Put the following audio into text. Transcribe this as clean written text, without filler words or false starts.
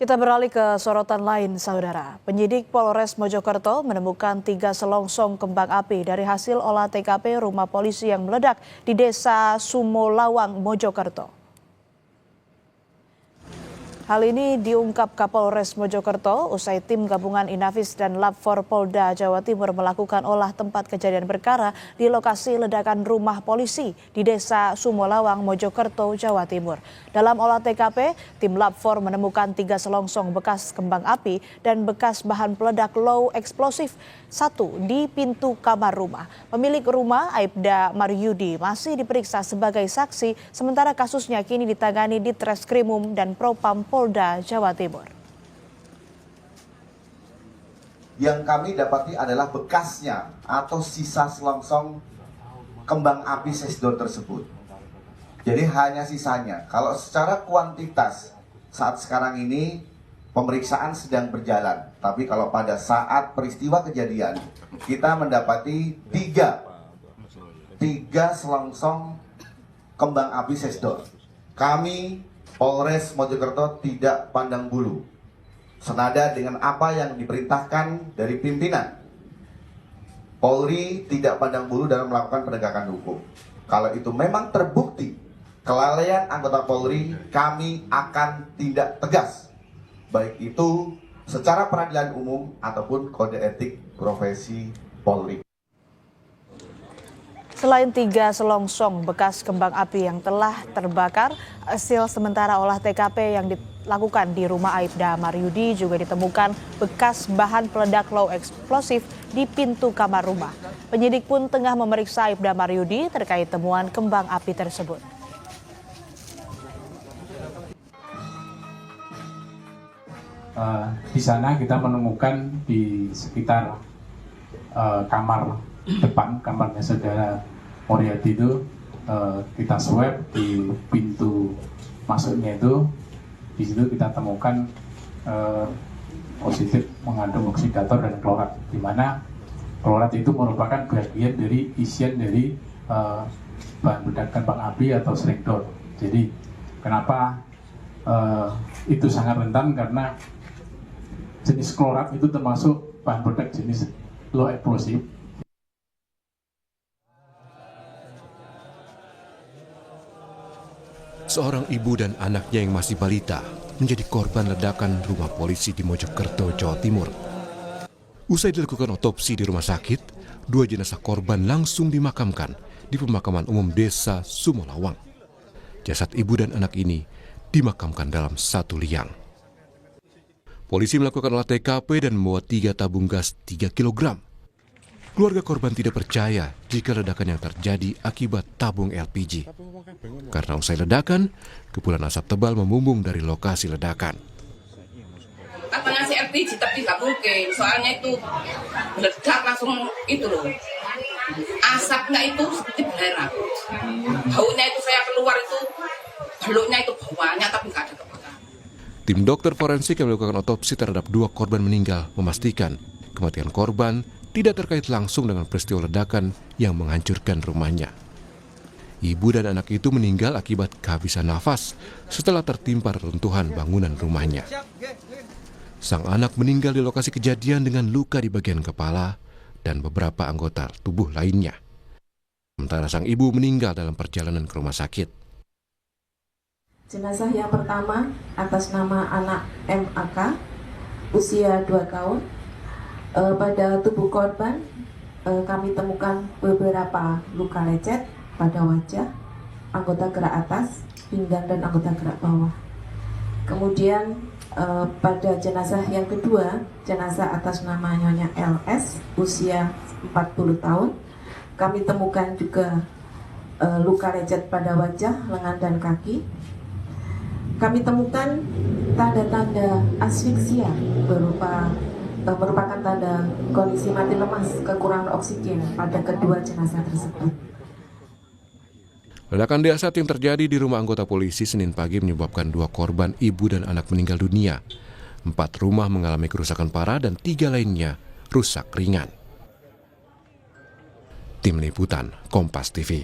Kita beralih ke sorotan lain, saudara. Penyidik Polres Mojokerto menemukan 3 selongsong kembang api dari hasil olah TKP rumah polisi yang meledak di Desa Sumolawang, Mojokerto. Hal ini diungkap Kapolres Mojokerto usai tim gabungan Inafis dan Lab 4 Polda Jawa Timur melakukan olah tempat kejadian perkara di lokasi ledakan rumah polisi di Desa Sumolawang, Mojokerto, Jawa Timur. Dalam olah TKP, tim Lab 4 menemukan 3 selongsong bekas kembang api dan bekas bahan peledak low eksplosif, 1 di pintu kamar rumah. Pemilik rumah, Aibda Maryudi, masih diperiksa sebagai saksi, sementara kasusnya kini ditangani di Treskrimum dan Propam Polda Jawa Timur. Yang kami dapati adalah bekasnya atau sisa selongsong kembang api sesdor tersebut. Jadi hanya sisanya. Kalau secara kuantitas saat sekarang ini pemeriksaan sedang berjalan. Tapi kalau pada saat peristiwa kejadian kita mendapati tiga selongsong kembang api sesdor. Kami Polres Mojokerto tidak pandang bulu, senada dengan apa yang diperintahkan dari pimpinan. Polri tidak pandang bulu dalam melakukan penegakan hukum. Kalau itu memang terbukti kelalaian anggota Polri, kami akan tindak tegas, baik itu secara peradilan umum ataupun kode etik profesi Polri. Selain 3 selongsong bekas kembang api yang telah terbakar, hasil sementara olah TKP yang dilakukan di rumah Aibda Maryudi juga ditemukan bekas bahan peledak low eksplosif di pintu kamar rumah. Penyidik pun tengah memeriksa Aibda Maryudi terkait temuan kembang api tersebut. Di sana kita menemukan di sekitar kamar depan, kamarnya saudara Moriarty itu, kita swab di pintu masuknya itu. Di situ kita temukan positif mengandung oksidator dan klorat, di mana klorat itu merupakan bagian dari isian dari bahan peledak kembang api atau sregdor. Jadi kenapa itu sangat rentan, karena jenis klorat itu termasuk bahan peledak jenis low explosive. Seorang ibu dan anaknya yang masih balita menjadi korban ledakan rumah polisi di Mojokerto, Jawa Timur. Usai dilakukan otopsi di rumah sakit, 2 jenazah korban langsung dimakamkan di pemakaman umum Desa Sumolawang. Jasad ibu dan anak ini dimakamkan dalam satu liang. Polisi melakukan olah TKP dan membawa 3 tabung gas 3 kg. Keluarga korban tidak percaya jika ledakan yang terjadi akibat tabung LPG. Karena usai ledakan, kepulan asap tebal membumbung dari lokasi ledakan. Apa ngasih LPG tapi nggak mungkin, soalnya itu meledak langsung itu loh. Asapnya itu seperti belerang. Baunya itu saya keluar itu, beluknya itu baunya tapi nggak ada kebakaran. Tim dokter forensik yang melakukan otopsi terhadap 2 korban meninggal memastikan kematian korban tidak terkait langsung dengan peristiwa ledakan yang menghancurkan rumahnya. Ibu dan anak itu meninggal akibat kehabisan nafas setelah tertimpa reruntuhan bangunan rumahnya. Sang anak meninggal di lokasi kejadian dengan luka di bagian kepala dan beberapa anggota tubuh lainnya. Sementara sang ibu meninggal dalam perjalanan ke rumah sakit. Jenazah yang pertama atas nama anak MAK, usia 2 tahun. Pada tubuh korban kami temukan beberapa luka lecet pada wajah, anggota gerak atas, pinggang dan anggota gerak bawah. Kemudian pada jenazah yang kedua, jenazah atas nama Nyonya LS, usia 40 tahun, kami temukan juga luka lecet pada wajah, lengan dan kaki. Kami temukan tanda-tanda asfiksia merupakan tanda kondisi mati lemas, kekurangan oksigen pada kedua jenazah tersebut. Ledakan dahsyat yang terjadi di rumah anggota polisi Senin pagi menyebabkan 2 korban ibu dan anak meninggal dunia. 4 rumah mengalami kerusakan parah dan 3 lainnya rusak ringan. Tim Liputan Kompas TV.